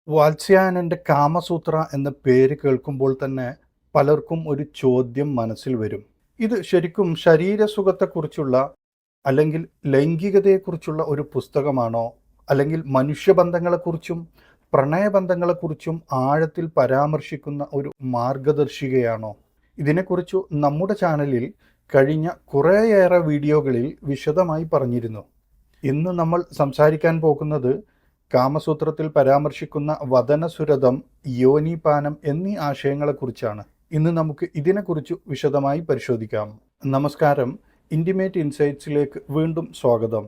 വാത്സ്യായനൻ്റെ കാമസൂത്ര എന്ന പേര് കേൾക്കുമ്പോൾ തന്നെ പലർക്കും ഒരു ചോദ്യം മനസ്സിൽ വരും. ഇത് ശരിക്കും ശരീരസുഖത്തെക്കുറിച്ചുള്ള അല്ലെങ്കിൽ ലൈംഗികതയെക്കുറിച്ചുള്ള ഒരു പുസ്തകമാണോ? അല്ലെങ്കിൽ മനുഷ്യബന്ധങ്ങളെക്കുറിച്ചും പ്രണയബന്ധങ്ങളെക്കുറിച്ചും ആഴത്തിൽ പരാമർശിക്കുന്ന ഒരു മാർഗദർശികയാണോ? ഇതിനെക്കുറിച്ചു നമ്മുടെ ചാനലിൽ കഴിഞ്ഞ കുറേയേറെ വീഡിയോകളിൽ വിശദമായി പറഞ്ഞിരുന്നു. ഇന്ന് നമ്മൾ സംസാരിക്കാൻ പോകുന്നത് കാമസൂത്രത്തിൽ പരാമർശിക്കുന്ന വദനസുരതം, യോനിപാനം എന്നീ ആശയങ്ങളെക്കുറിച്ചാണ്. ഇന്ന് നമുക്ക് ഇതിനെക്കുറിച്ച് വിശദമായി പരിശോധിക്കാം. നമസ്കാരം, ഇൻറ്റിമേറ്റ് ഇൻസൈറ്റ്സിലേക്ക് വീണ്ടും സ്വാഗതം.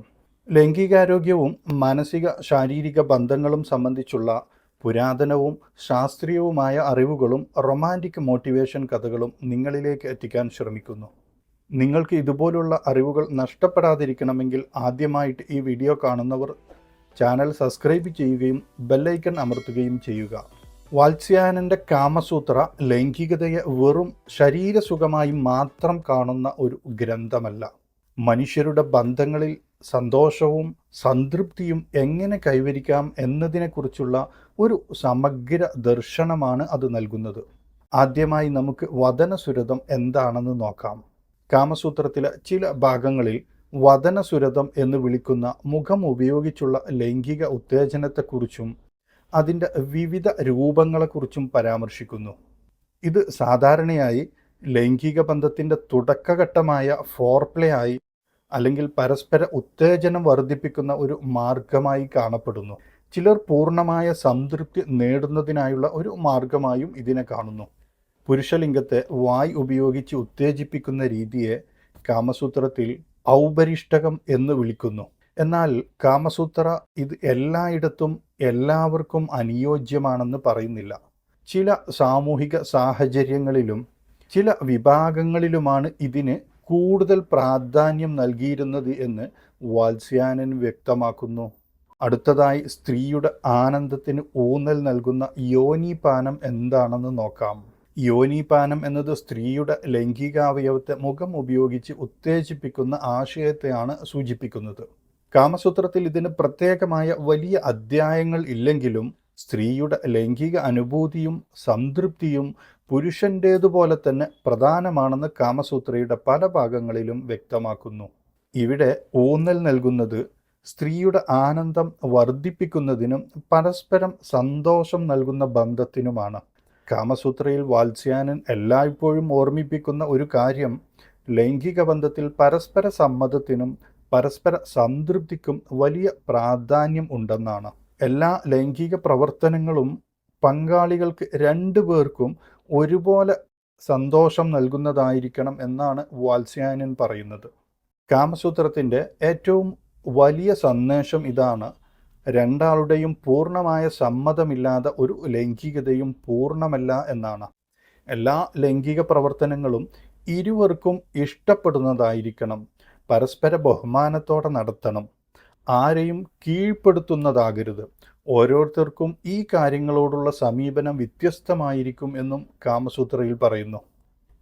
ലൈംഗികാരോഗ്യവും മാനസിക ശാരീരിക ബന്ധങ്ങളും സംബന്ധിച്ചുള്ള പുരാതനവും ശാസ്ത്രീയവുമായ അറിവുകളും റൊമാൻറ്റിക് മോട്ടിവേഷൻ കഥകളും നിങ്ങളിലേക്ക് എത്തിക്കാൻ ശ്രമിക്കുന്നു. നിങ്ങൾക്ക് ഇതുപോലുള്ള അറിവുകൾ നഷ്ടപ്പെടാതിരിക്കണമെങ്കിൽ ആദ്യമായിട്ട് ഈ വീഡിയോ കാണുന്നവർ ചാനൽ സബ്സ്ക്രൈബ് ചെയ്യുകയും ബെല്ലൈക്കൺ അമർത്തുകയും ചെയ്യുക. വാത്സ്യായനൻ്റെ കാമസൂത്ര ലൈംഗികതയെ വെറും ശരീരസുഖമായി മാത്രം കാണുന്ന ഒരു ഗ്രന്ഥമല്ല. മനുഷ്യരുടെ ബന്ധങ്ങളിൽ സന്തോഷവും സംതൃപ്തിയും എങ്ങനെ കൈവരിക്കാം എന്നതിനെക്കുറിച്ചുള്ള ഒരു സമഗ്ര ദർശനമാണ് അത് നൽകുന്നത്. ആദ്യമായി നമുക്ക് വദനസുരതം എന്താണെന്ന് നോക്കാം. കാമസൂത്രത്തിലെ ചില ഭാഗങ്ങളിൽ വദനസുരതം എന്ന് വിളിക്കുന്ന മുഖം ഉപയോഗിച്ചുള്ള ലൈംഗിക ഉത്തേജനത്തെക്കുറിച്ചും അതിൻ്റെ വിവിധ രൂപങ്ങളെക്കുറിച്ചും പരാമർശിക്കുന്നു. ഇത് സാധാരണയായി ലൈംഗിക ബന്ധത്തിൻ്റെ തുടക്കഘട്ടമായ ഫോർപ്ലേ ആയി അല്ലെങ്കിൽ പരസ്പര ഉത്തേജനം വർദ്ധിപ്പിക്കുന്ന ഒരു മാർഗമായി കാണപ്പെടുന്നു. ചിലർ പൂർണ്ണമായ സംതൃപ്തി നേടുന്നതിനായുള്ള ഒരു മാർഗമായും ഇതിനെ കാണുന്നു. പുരുഷലിംഗത്തെ വായ് ഉപയോഗിച്ച് ഉത്തേജിപ്പിക്കുന്ന രീതിയെ കാമസൂത്രത്തിൽ ഔപരിഷ്ടകം എന്ന് വിളിക്കുന്നു. എന്നാൽ കാമസൂത്ര ഇത് എല്ലായിടത്തും എല്ലാവർക്കും അനുയോജ്യമാണെന്ന് പറയുന്നില്ല. ചില സാമൂഹിക സാഹചര്യങ്ങളിലും ചില വിഭാഗങ്ങളിലുമാണ് ഇതിന് കൂടുതൽ പ്രാധാന്യം നൽകിയിരുന്നത് എന്ന് വാത്സ്യായനൻ വ്യക്തമാക്കുന്നു. അടുത്തതായി സ്ത്രീയുടെ ആനന്ദത്തിന് ഊന്നൽ നൽകുന്ന യോനിപാനം എന്താണെന്ന് നോക്കാം. യോനിപാനം എന്നത് സ്ത്രീയുടെ ലൈംഗികാവയവത്തെ മുഖം ഉപയോഗിച്ച് ഉത്തേജിപ്പിക്കുന്ന ആശയത്തെയാണ് സൂചിപ്പിക്കുന്നത്. കാമസൂത്രത്തിൽ ഇതിന് പ്രത്യേകമായ വലിയ അധ്യായങ്ങൾ ഇല്ലെങ്കിലും സ്ത്രീയുടെ ലൈംഗിക അനുഭൂതിയും സംതൃപ്തിയും പുരുഷൻ്റേതുപോലെ തന്നെ പ്രധാനമാണെന്ന് കാമസൂത്രയുടെ പല ഭാഗങ്ങളിലും വ്യക്തമാക്കുന്നു. ഇവിടെ ഊന്നൽ നൽകുന്നത് സ്ത്രീയുടെ ആനന്ദം വർദ്ധിപ്പിക്കുന്നതിനും പരസ്പരം സന്തോഷം നൽകുന്ന ബന്ധത്തിനുമാണ്. കാമസൂത്രയിൽ വാത്സ്യായനൻ എല്ലായ്പ്പോഴും ഓർമ്മിപ്പിക്കുന്ന ഒരു കാര്യം ലൈംഗിക ബന്ധത്തിൽ പരസ്പര സമ്മതത്തിനും പരസ്പര സംതൃപ്തിക്കും വലിയ പ്രാധാന്യം ഉണ്ടെന്നാണ്. എല്ലാ ലൈംഗിക പ്രവർത്തനങ്ങളും പങ്കാളികൾക്ക് രണ്ടുപേർക്കും ഒരുപോലെ സന്തോഷം നൽകുന്നതായിരിക്കണം എന്നാണ് വാത്സ്യായനൻ പറയുന്നത്. കാമസൂത്രത്തിൻ്റെ ഏറ്റവും വലിയ സന്ദേശം ഇതാണ്: രണ്ടാളുടെയും പൂർണ്ണമായ സമ്മതമില്ലാതെ ഒരു ലൈംഗികതയും പൂർണ്ണമല്ല എന്നാണ്. എല്ലാ ലൈംഗിക പ്രവർത്തനങ്ങളും ഇരുവർക്കും ഇഷ്ടപ്പെടുന്നതായിരിക്കണം, പരസ്പര ബഹുമാനത്തോടെ നടത്തണം, ആരെയും കീഴ്പ്പെടുത്തുന്നതാകരുത്. ഓരോരുത്തർക്കും ഈ കാര്യങ്ങളോടുള്ള സമീപനം വ്യത്യസ്തമായിരിക്കും എന്നും കാമസൂത്രയിൽ പറയുന്നു.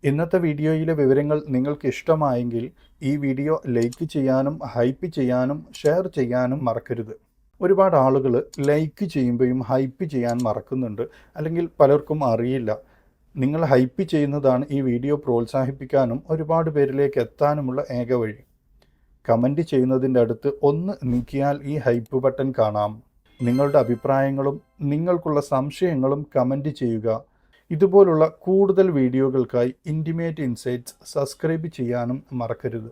ഇന്നത്തെ വീഡിയോയിലെ വിവരങ്ങൾ നിങ്ങൾക്ക് ഇഷ്ടമായെങ്കിൽ ഈ വീഡിയോ ലൈക്ക് ചെയ്യാനും ഹൈപ്പ് ചെയ്യാനും ഷെയർ ചെയ്യാനും മറക്കരുത്. ഒരുപാട് ആളുകൾ ലൈക്ക് ചെയ്യുമ്പോഴും ഹൈപ്പ് ചെയ്യാൻ മറക്കുന്നുണ്ട്, അല്ലെങ്കിൽ പലർക്കും അറിയില്ല. നിങ്ങൾ ഹൈപ്പ് ചെയ്യുന്നതാണ് ഈ വീഡിയോ പ്രോത്സാഹിപ്പിക്കാനും ഒരുപാട് പേരിലേക്ക് എത്താനുമുള്ള ഏക വഴി. കമൻറ്റ് ചെയ്യുന്നതിൻ്റെ അടുത്ത് ഒന്ന് നീക്കിയാൽ ഈ ഹൈപ്പ് ബട്ടൺ കാണാം. നിങ്ങളുടെ അഭിപ്രായങ്ങളും നിങ്ങൾക്കുള്ള സംശയങ്ങളും കമൻറ്റ് ചെയ്യുക. ഇതുപോലുള്ള കൂടുതൽ വീഡിയോകൾക്കായി ഇൻറ്റിമേറ്റ് ഇൻസൈറ്റ്സ് സബ്സ്ക്രൈബ് ചെയ്യാനും മറക്കരുത്.